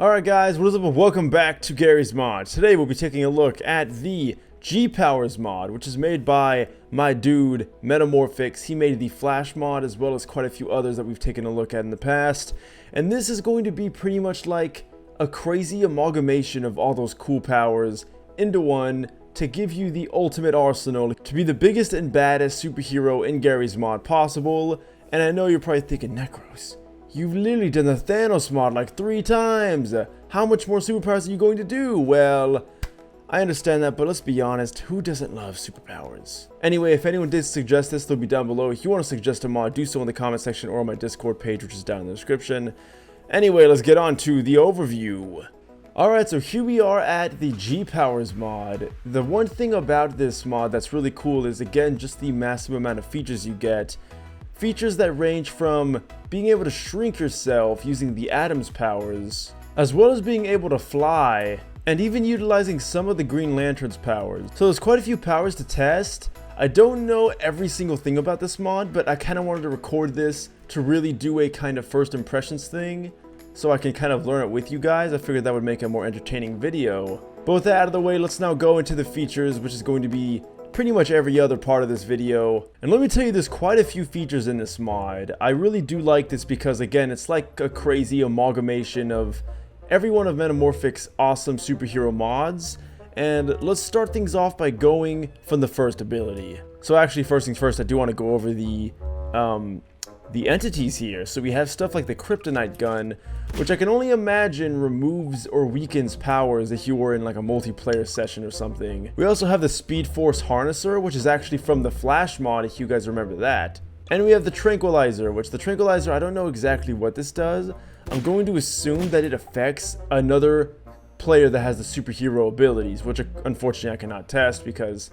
Alright guys, what is up and welcome back to Garry's Mod. Today we'll be taking a look at the GPowers mod, which is made by my dude, Metamorphics. He made the Flash mod as well as quite a few others that we've taken a look at in the past. And this is going to be pretty much like a crazy amalgamation of all those cool powers into one to give you the ultimate arsenal to be the biggest and baddest superhero in Garry's mod possible. And I know you're probably thinking, Necros, you've literally done the Thanos mod like 3 times. How much more superpowers are you going to do? Well, I understand that, but let's be honest, who doesn't love superpowers? Anyway, if anyone did suggest this, they'll be down below. If you want to suggest a mod, do so in the comment section or on my Discord page, which is down in the description. Anyway, let's get on to the overview. Alright, so here we are at the GPowers mod. The one thing about this mod that's really cool is, again, just the massive amount of features you get. Features that range from being able to shrink yourself using the Atom's powers, as well as being able to fly, and even utilizing some of the Green Lantern's powers. So there's quite a few powers to test. I don't know every single thing about this mod, but I kind of wanted to record this to really do a kind of first impressions thing, so I can kind of learn it with you guys. I figured that would make a more entertaining video. But with that out of the way, let's now go into the features, which is going to be pretty much every other part of this video. And let me tell you, there's quite a few features in this mod. I really do like this because, again, it's like a crazy amalgamation of every one of Metamorphics' awesome superhero mods. And let's start things off by going from the first ability. So actually, first things first, I do want to go over the entities here. So we have stuff like the Kryptonite gun, which I can only imagine removes or weakens powers if you were in like a multiplayer session or something. We also have the Speed Force Harnesser, which is actually from the Flash mod, if you guys remember that. And we have the Tranquilizer, which the Tranquilizer, I don't know exactly what this does. I'm going to assume that it affects another player that has the superhero abilities, which unfortunately I cannot test because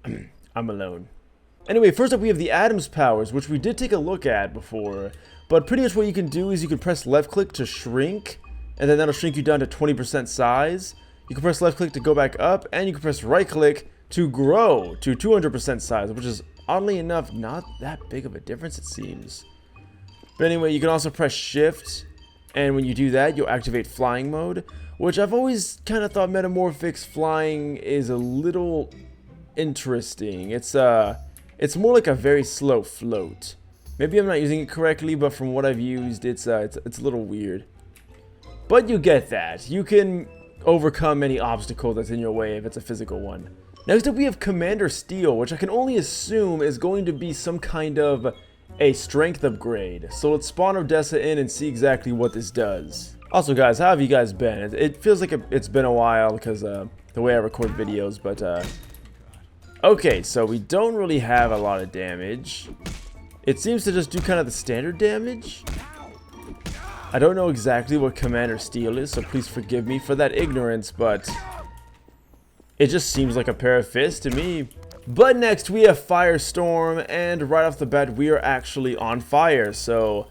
I'm alone. Anyway, first up we have the Atom's powers, which we did take a look at before. But pretty much what you can do is you can press left click to shrink, and then that'll shrink you down to 20% size. You can press left click to go back up, and you can press right click to grow to 200% size, which is oddly enough not that big of a difference, it seems. But anyway, you can also press shift, and when you do that, you'll activate flying mode, which I've always kind of thought Metamorphics flying is a little interesting. It's more like a very slow float. Maybe I'm not using it correctly, but from what I've used, it's a little weird. But you get that. You can overcome any obstacle that's in your way if it's a physical one. Next up we have Commander Steel, which I can only assume is going to be some kind of a strength upgrade. So let's spawn Odessa in and see exactly what this does. Also guys, how have you guys been? It feels like it's been a while because the way I record videos, but okay, so we don't really have a lot of damage. It seems to just do kind of the standard damage. I don't know exactly what Commander Steel is, so please forgive me for that ignorance, but it just seems like a pair of fists to me. But next we have Firestorm, and right off the bat we are actually on fire, so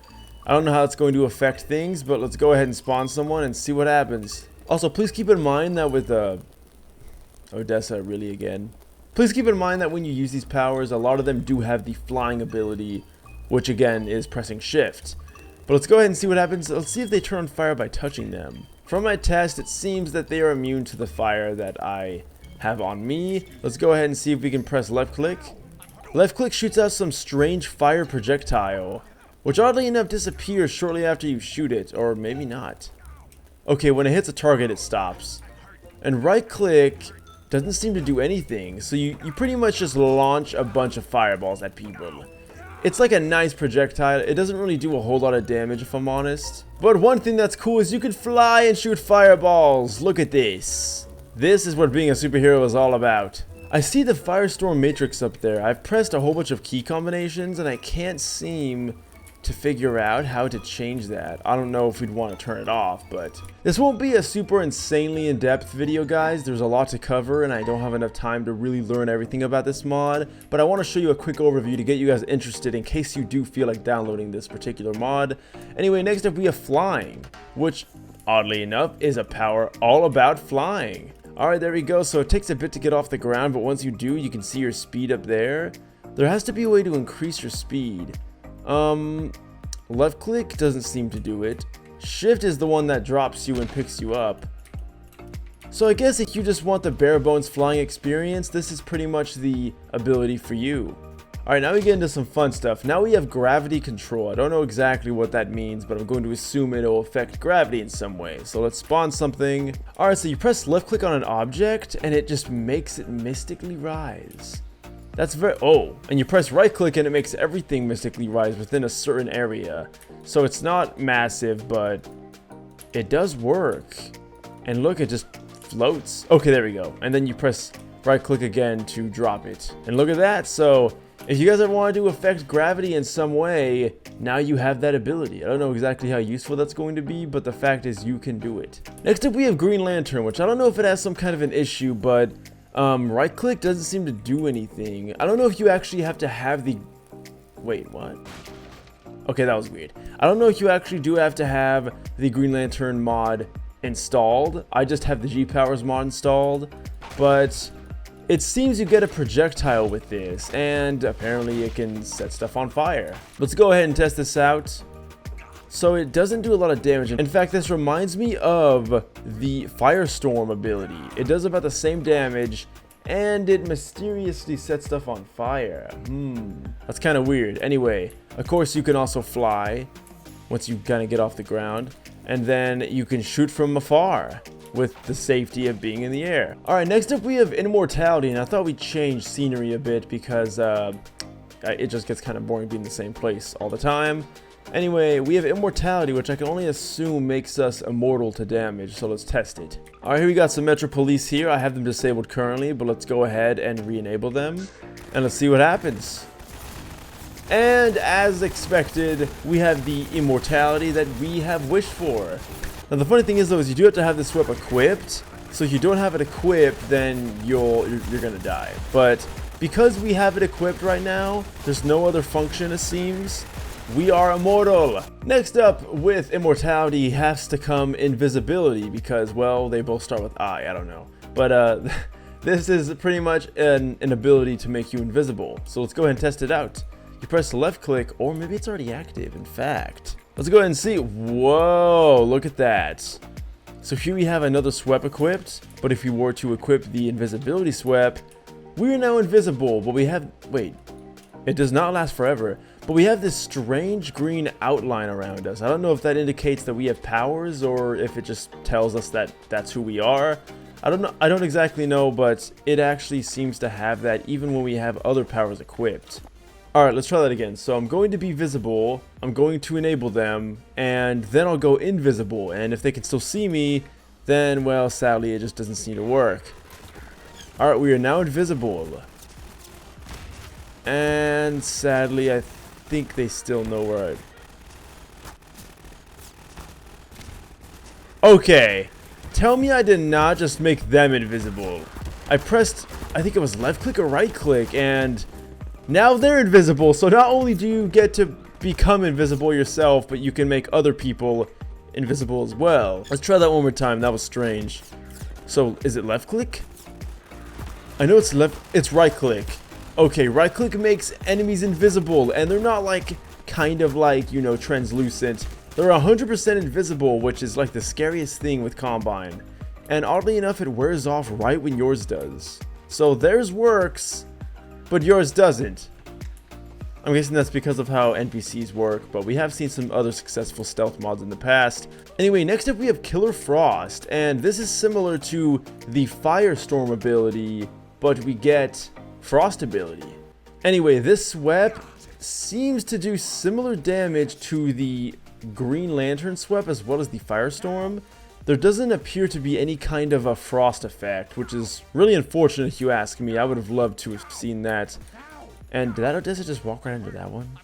I don't know how it's going to affect things, but let's go ahead and spawn someone and see what happens. Also, please keep in mind that with Odessa really again. Please keep in mind that when you use these powers, a lot of them do have the flying ability, which again is pressing shift. But let's go ahead and see what happens. Let's see if they turn on fire by touching them. From my test, it seems that they are immune to the fire that I have on me. Let's go ahead and see if we can press left click. Left click shoots out some strange fire projectile, which oddly enough disappears shortly after you shoot it, or maybe not. Okay, when it hits a target, it stops. And right click doesn't seem to do anything, so you pretty much just launch a bunch of fireballs at people. It's like a nice projectile. It doesn't really do a whole lot of damage if I'm honest. But one thing that's cool is you can fly and shoot fireballs. Look at this. This is what being a superhero is all about. I see the Firestorm matrix up there. I've pressed a whole bunch of key combinations and I can't seem to figure out how to change that. I don't know if we'd want to turn it off, but this won't be a super insanely in-depth video, guys. There's a lot to cover and I don't have enough time to really learn everything about this mod, but I want to show you a quick overview to get you guys interested in case you do feel like downloading this particular mod. Anyway, next up we have flying, which oddly enough is a power all about flying. Alright, there we go. So it takes a bit to get off the ground, but once you do, you can see your speed up there. There has to be a way to increase your speed. Left click doesn't seem to do it. Shift is the one that drops you and picks you up. So I guess if you just want the bare bones flying experience, this is pretty much the ability for you. Alright, now we get into some fun stuff. Now we have gravity control. I don't know exactly what that means, but I'm going to assume it'll affect gravity in some way. So let's spawn something. Alright, so you press left click on an object and it just makes it mystically rise. That's very, oh, and you press right click and it makes everything mystically rise within a certain area. So it's not massive, but it does work. And look, it just floats. Okay, there we go. And then you press right click again to drop it. And look at that. So if you guys ever want to affect gravity in some way, now you have that ability. I don't know exactly how useful that's going to be, but the fact is you can do it. Next up we have Green Lantern, which I don't know if it has some kind of an issue, but right click doesn't seem to do anything. I don't know if you actually have to have the... Wait, what? Okay, that was weird. I don't know if you actually do have to have the Green Lantern mod installed. I just have the GPowers mod installed, but it seems you get a projectile with this, and apparently it can set stuff on fire. Let's go ahead and test this out. So it doesn't do a lot of damage. In fact, this reminds me of the Firestorm ability. It does about the same damage, and it mysteriously sets stuff on fire. That's kind of weird. Anyway, of course you can also fly once you kind of get off the ground, and then you can shoot from afar with the safety of being in the air. Alright, next up we have Immortality, and I thought we'd change scenery a bit because it just gets kind of boring being in the same place all the time. Anyway, we have Immortality, which I can only assume makes us immortal to damage, so let's test it. Alright, here we got some Metro Police here. I have them disabled currently, but let's go ahead and re-enable them, and let's see what happens. And as expected, we have the Immortality that we have wished for. Now the funny thing is though, is you do have to have this swap equipped, so if you don't have it equipped, then you're gonna die. But because we have it equipped right now, there's no other function it seems. We are immortal. Next up with Immortality has to come invisibility because, well, they both start with I don't know. But this is pretty much an ability to make you invisible. So let's go ahead and test it out. You press left click, or maybe it's already active, in fact. Let's go ahead and see. Whoa, look at that. So here we have another sweep equipped, but if we were to equip the invisibility sweep, we are now invisible, but we have, wait, it does not last forever, but we have this strange green outline around us. I don't know if that indicates that we have powers or if it just tells us that that's who we are. I don't know. I don't exactly know, but it actually seems to have that even when we have other powers equipped. Alright, let's try that again. So I'm going to be visible, I'm going to enable them, and then I'll go invisible. And if they can still see me, then, well, sadly, it just doesn't seem to work. Alright, we are now invisible. And sadly, I think they still know where Okay. Tell me I did not just make them invisible. I pressed, I think it was left click or right click, and now they're invisible. So not only do you get to become invisible yourself, but you can make other people invisible as well. Let's try that one more time. That was strange. So is it left click? I know it's it's right click. Okay, right click makes enemies invisible, and they're not like kind of like, you know, translucent. They're 100% invisible, which is like the scariest thing with Combine. And oddly enough, it wears off right when yours does. So theirs works, but yours doesn't. I'm guessing that's because of how NPCs work, but we have seen some other successful stealth mods in the past. Anyway, next up we have Killer Frost, and this is similar to the Firestorm ability, but we get Frost ability. Anyway, this sweep seems to do similar damage to the Green Lantern sweep as well as the Firestorm. There doesn't appear to be any kind of a frost effect, which is really unfortunate if you ask me. I would have loved to have seen that. And did that Odessa just walk right into that one?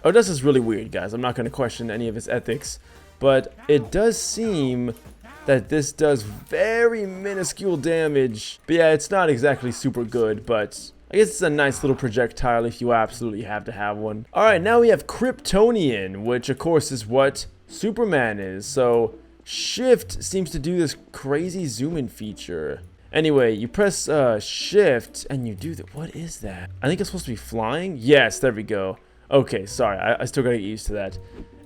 Odessa's really weird, guys. I'm not going to question any of his ethics. But it does seem that this does very minuscule damage. But yeah, it's not exactly super good, but I guess it's a nice little projectile if you absolutely have to have one. Alright, now we have Kryptonian, which of course is what Superman is. So Shift seems to do this crazy zoom in feature. Anyway, you press Shift and you do that. What is that? I think it's supposed to be flying. Yes, there we go. Okay, sorry, I still gotta get used to that.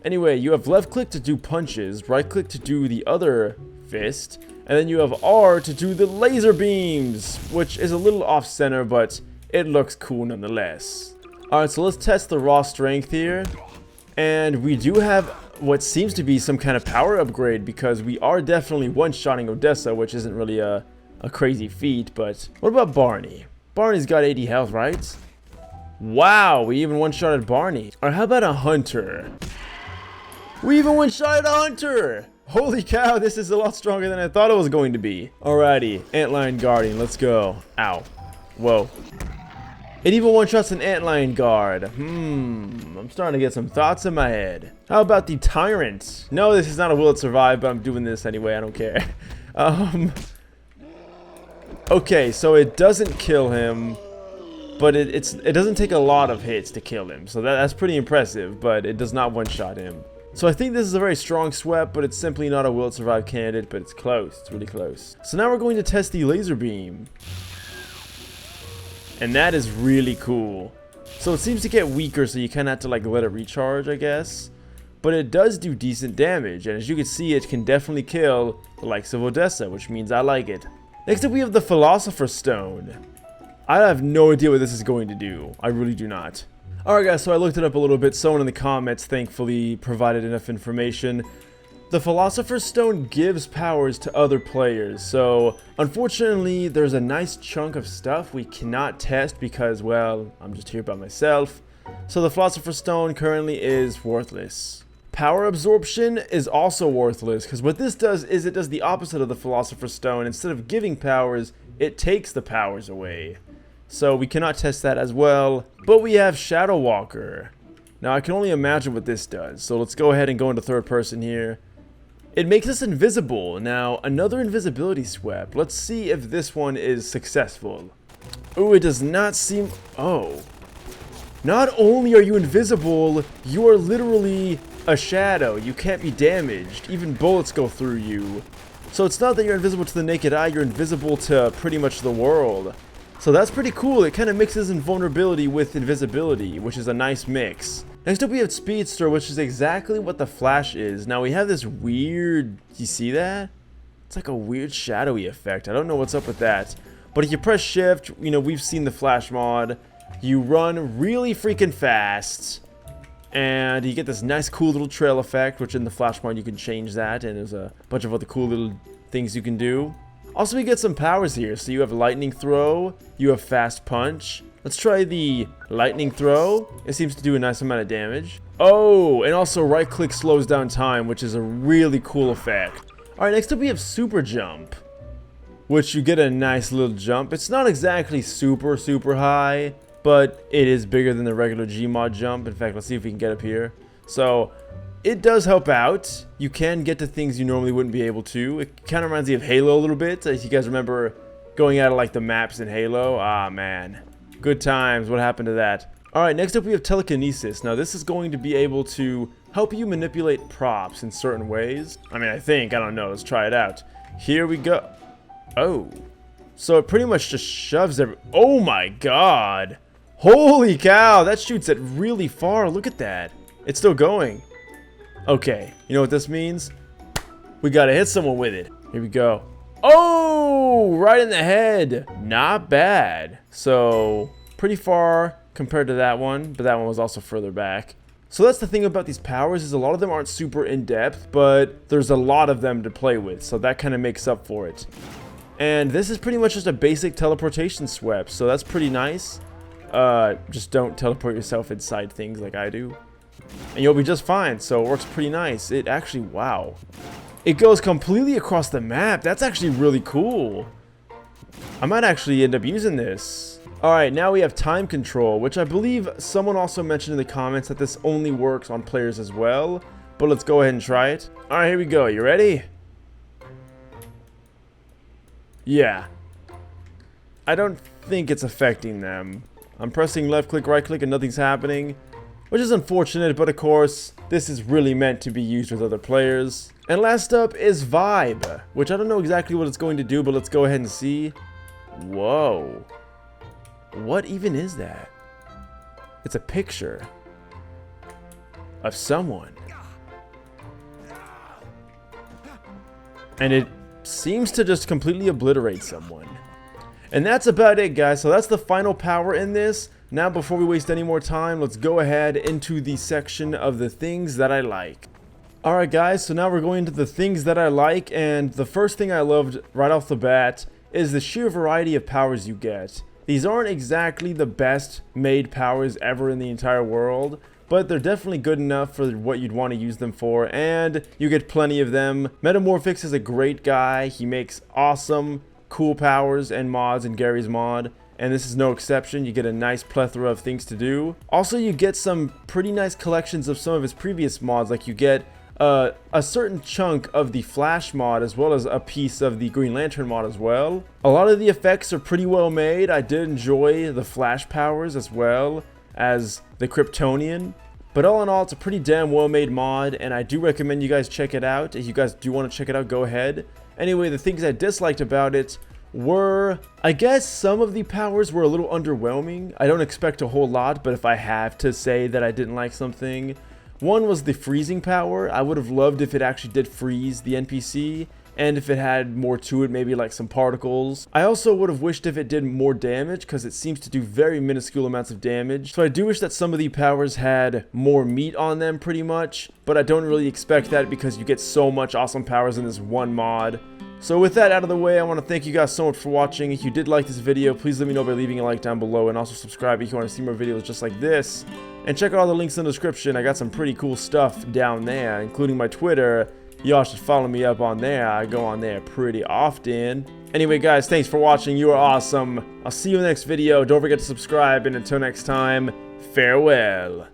Anyway, you have left click to do punches, right click to do the other fist, and then you have R to do the laser beams, which is a little off center, but it looks cool nonetheless. Alright, so let's test the raw strength here. And we do have what seems to be some kind of power upgrade, because we are definitely one-shotting Odessa, which isn't really a crazy feat. But what about Barney? Barney's got 80 health, right? Wow, we even one-shotted Barney. Or how about a Hunter? We even one-shotted a Hunter! Holy cow, this is a lot stronger than I thought it was going to be. Alrighty, Antlion Guardian, let's go. Ow. Whoa. It even one-shots an Antlion Guard. I'm starting to get some thoughts in my head. How about the Tyrant? No, this is not a Will It Survive, but I'm doing this anyway, I don't care. Okay, so it doesn't kill him, but it doesn't take a lot of hits to kill him. So that's pretty impressive, but it does not one-shot him. So I think this is a very strong sweep, but it's simply not a Will It Survive candidate, but it's close. It's really close. So now we're going to test the laser beam. And that is really cool. So it seems to get weaker, so you kind of have to like let it recharge, I guess. But it does do decent damage, and as you can see, it can definitely kill the likes of Odessa, which means I like it. Next up we have the Philosopher's Stone. I have no idea what this is going to do. I really do not. Alright guys, so I looked it up a little bit. Someone in the comments thankfully provided enough information. The Philosopher's Stone gives powers to other players, so unfortunately there's a nice chunk of stuff we cannot test because, well, I'm just here by myself. So the Philosopher's Stone currently is worthless. Power absorption is also worthless, because what this does is it does the opposite of the Philosopher's Stone. Instead of giving powers, it takes the powers away. So we cannot test that as well, but we have Shadow Walker. Now I can only imagine what this does, so let's go ahead and go into third person here. It makes us invisible. Now another invisibility sweep. Let's see if this one is successful. Oh, it does not seem... Oh. Not only are you invisible, you are literally a shadow. You can't be damaged. Even bullets go through you. So it's not that you're invisible to the naked eye, you're invisible to pretty much the world. So that's pretty cool. It kind of mixes invulnerability with invisibility, which is a nice mix. Next up we have Speedster, which is exactly what the Flash is. Now we have this weird... You see that? It's like a weird shadowy effect. I don't know what's up with that. But if you press shift, you know, we've seen the Flash mod. You run really freaking fast. And you get this nice cool little trail effect, which in the Flash mod you can change that. And there's a bunch of other cool little things you can do. Also, we get some powers here. So you have Lightning Throw, you have Fast Punch. Let's try the Lightning Throw. It seems to do a nice amount of damage. Oh, and also right click slows down time, which is a really cool effect. Alright, next up we have Super Jump, which you get a nice little jump. It's not exactly super high, but it is bigger than the regular Gmod jump. In fact, let's see if we can get up here. So it does help out. You can get to things you normally wouldn't be able to. It kind of reminds me of Halo a little bit. If you guys remember going out of like the maps in Halo. Ah, man. Good times. What happened to that? Alright, next up we have Telekinesis. Now this is going to be able to help you manipulate props in certain ways. I mean, I think. I don't know. Let's try it out. Here we go. Oh. So it pretty much just shoves Oh my god. Holy cow. That shoots it really far. Look at that. It's still going. Okay, you know what this means? We gotta hit someone with it. Here we go. Oh, right in the head. Not bad. So, pretty far compared to that one, but that one was also further back. So that's the thing about these powers, is a lot of them aren't super in-depth, but there's a lot of them to play with, so that kind of makes up for it. And this is pretty much just a basic teleportation sweep, so that's pretty nice. Just don't teleport yourself inside things like I do. And you'll be just fine, so it works pretty nice. It actually, wow. It goes completely across the map. That's actually really cool. I might actually end up using this. Alright, now we have time control, which I believe someone also mentioned in the comments that this only works on players as well. But let's go ahead and try it. Alright, here we go. You ready? Yeah. I don't think it's affecting them. I'm pressing left click, right click, and nothing's happening. Which is unfortunate, but of course, this is really meant to be used with other players. And last up is Vibe, which I don't know exactly what it's going to do, but let's go ahead and see. Whoa. What even is that? It's a picture of someone. and it seems to just completely obliterate someone. And that's about it, guys. So that's the final power in this. Now, before we waste any more time, let's go ahead into the section of the things that I like. Alright guys, so now we're going into the things that I like, and the first thing I loved right off the bat is the sheer variety of powers you get. These aren't exactly the best made powers ever in the entire world, but they're definitely good enough for what you'd want to use them for, and you get plenty of them. Metamorphics is a great guy. He makes awesome, cool powers and mods in Garry's mod, and this is no exception. You get a nice plethora of things to do. Also, you get some pretty nice collections of some of his previous mods, like you get a certain chunk of the Flash mod as well as a piece of the Green Lantern mod as well. A lot of the effects are pretty well made. I did enjoy the Flash powers as well as the Kryptonian. But all in all, it's a pretty damn well made mod, and I do recommend you guys check it out. If you guys do want to check it out, go ahead. Anyway, the things I disliked about it were, I guess some of the powers were a little underwhelming. I don't expect a whole lot, but if I have to say that I didn't like something, one was the freezing power. I would have loved if it actually did freeze the NPC, and if it had more to it, maybe like some particles. I also would have wished if it did more damage, because it seems to do very minuscule amounts of damage. So I do wish that some of the powers had more meat on them pretty much, but I don't really expect that because you get so much awesome powers in this one mod. So with that out of the way, I want to thank you guys so much for watching. If you did like this video, please let me know by leaving a like down below, and also subscribe if you want to see more videos just like this. And check out all the links in the description. I got some pretty cool stuff down there, including my Twitter. Y'all should follow me up on there. I go on there pretty often. Anyway, guys, thanks for watching. You are awesome. I'll see you in the next video. Don't forget to subscribe, and until next time, farewell.